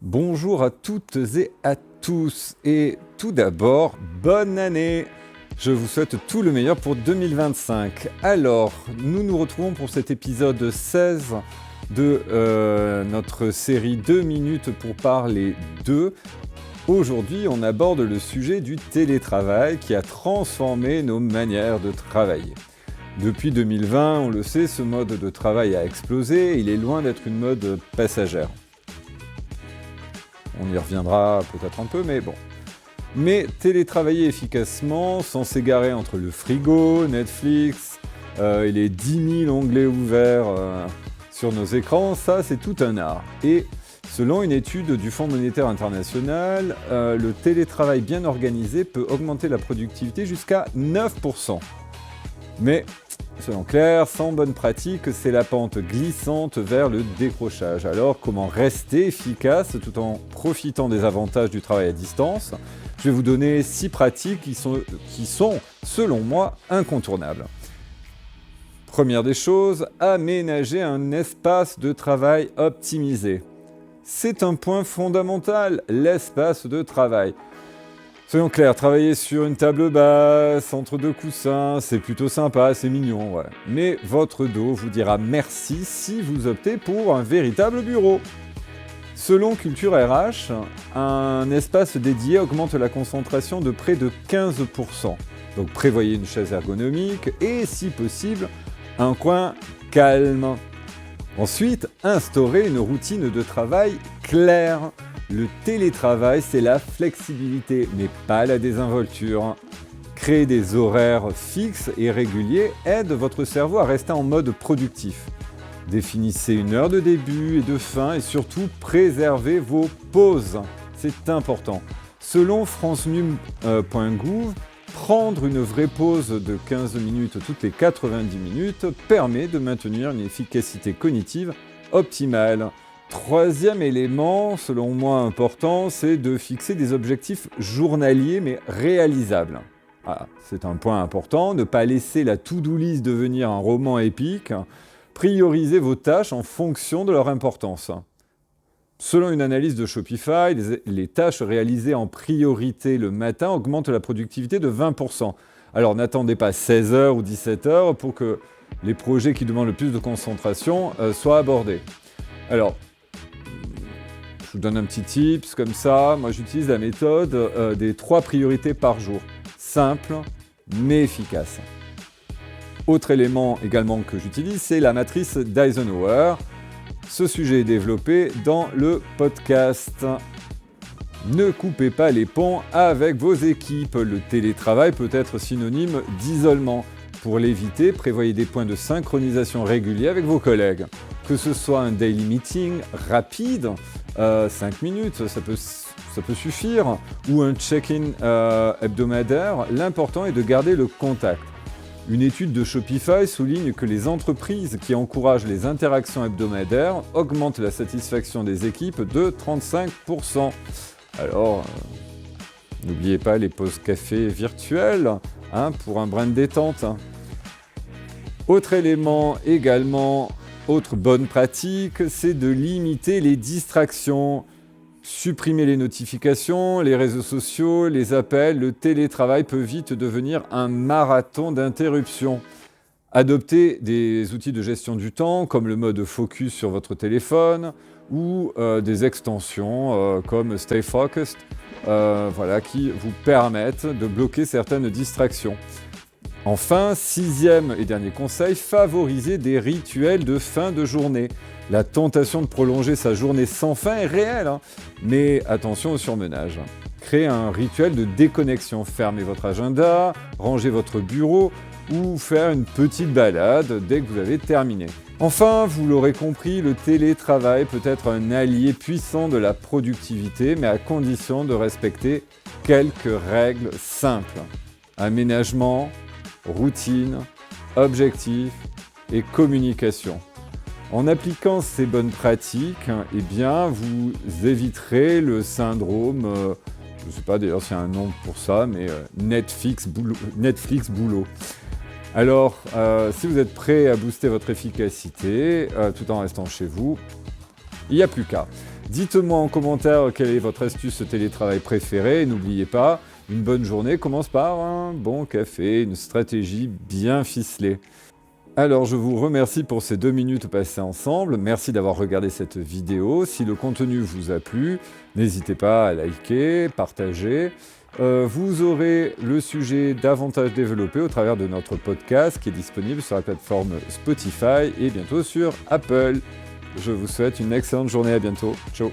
Bonjour à toutes et à tous, et tout d'abord, bonne année! Je vous souhaite tout le meilleur pour 2025. Alors, nous nous retrouvons pour cet épisode 16 de notre série 2 minutes pour parler de. Aujourd'hui, on aborde le sujet du télétravail qui a transformé nos manières de travailler. Depuis 2020, on le sait, ce mode de travail a explosé et il est loin d'être une mode passagère. On y reviendra peut-être un peu, mais bon. Mais télétravailler efficacement, sans s'égarer entre le frigo, Netflix et les 10 000 onglets ouverts sur nos écrans, ça c'est tout un art. Et selon une étude du Fonds monétaire international, le télétravail bien organisé peut augmenter la productivité jusqu'à 9%. Mais, soyons clairs, sans bonne pratique, c'est la pente glissante vers le décrochage. Alors, comment rester efficace tout en profitant des avantages du travail à distance ? Je vais vous donner 6 pratiques qui sont, selon moi, incontournables. Première des choses, aménager un espace de travail optimisé. C'est un point fondamental, l'espace de travail. Soyons clairs, travailler sur une table basse, entre deux coussins, c'est plutôt sympa, c'est mignon, ouais. Mais votre dos vous dira merci si vous optez pour un véritable bureau. Selon Culture RH, un espace dédié augmente la concentration de près de 15%. Donc prévoyez une chaise ergonomique et, si possible, un coin calme. Ensuite, instaurez une routine de travail claire. Le télétravail, c'est la flexibilité, mais pas la désinvolture. Créer des horaires fixes et réguliers aide votre cerveau à rester en mode productif. Définissez une heure de début et de fin et surtout préservez vos pauses. C'est important. Selon francemu.gouv, prendre une vraie pause de 15 minutes toutes les 90 minutes permet de maintenir une efficacité cognitive optimale. Troisième élément, selon moi important, c'est de fixer des objectifs journaliers mais réalisables. Voilà, c'est un point important, ne pas laisser la to-do list devenir un roman épique. Priorisez vos tâches en fonction de leur importance. Selon une analyse de Shopify, les tâches réalisées en priorité le matin augmentent la productivité de 20%. Alors n'attendez pas 16h ou 17h pour que les projets qui demandent le plus de concentration soient abordés. Alors, je vous donne un petit tips comme ça. Moi, j'utilise la méthode des 3 priorités par jour. Simple, mais efficace. Autre élément également que j'utilise, c'est la matrice d'Eisenhower. Ce sujet est développé dans le podcast. Ne coupez pas les ponts avec vos équipes. Le télétravail peut être synonyme d'isolement. Pour l'éviter, prévoyez des points de synchronisation réguliers avec vos collègues. Que ce soit un daily meeting rapide, 5 minutes, ça peut suffire, ou un check-in hebdomadaire, l'important est de garder le contact. Une étude de Shopify souligne que les entreprises qui encouragent les interactions hebdomadaires augmentent la satisfaction des équipes de 35%. Alors, n'oubliez pas les pauses café virtuelles pour un brin de détente. Autre élément également, autre bonne pratique, c'est de limiter les distractions. Supprimer les notifications, les réseaux sociaux, les appels, le télétravail peut vite devenir un marathon d'interruptions. Adoptez des outils de gestion du temps comme le mode focus sur votre téléphone ou des extensions comme Stay Focused qui vous permettent de bloquer certaines distractions. Enfin, 6e et dernier conseil, favorisez des rituels de fin de journée. La tentation de prolonger sa journée sans fin est réelle, mais attention au surmenage. Créez un rituel de déconnexion, fermez votre agenda, rangez votre bureau ou faire une petite balade dès que vous avez terminé. Enfin, vous l'aurez compris, le télétravail peut être un allié puissant de la productivité, mais à condition de respecter quelques règles simples. Aménagement, routine, objectif et communication. En appliquant ces bonnes pratiques, vous éviterez le syndrome Je ne sais pas d'ailleurs s'il y a un nom pour ça, mais Netflix boulot. Alors, si vous êtes prêt à booster votre efficacité tout en restant chez vous, il n'y a plus qu'à. Dites-moi en commentaire quelle est votre astuce télétravail préférée. N'oubliez pas, une bonne journée commence par un bon café, une stratégie bien ficelée. Alors, je vous remercie pour ces 2 minutes passées ensemble. Merci d'avoir regardé cette vidéo. Si le contenu vous a plu, n'hésitez pas à liker, partager. Vous aurez le sujet davantage développé au travers de notre podcast qui est disponible sur la plateforme Spotify et bientôt sur Apple. Je vous souhaite une excellente journée, à bientôt. Ciao.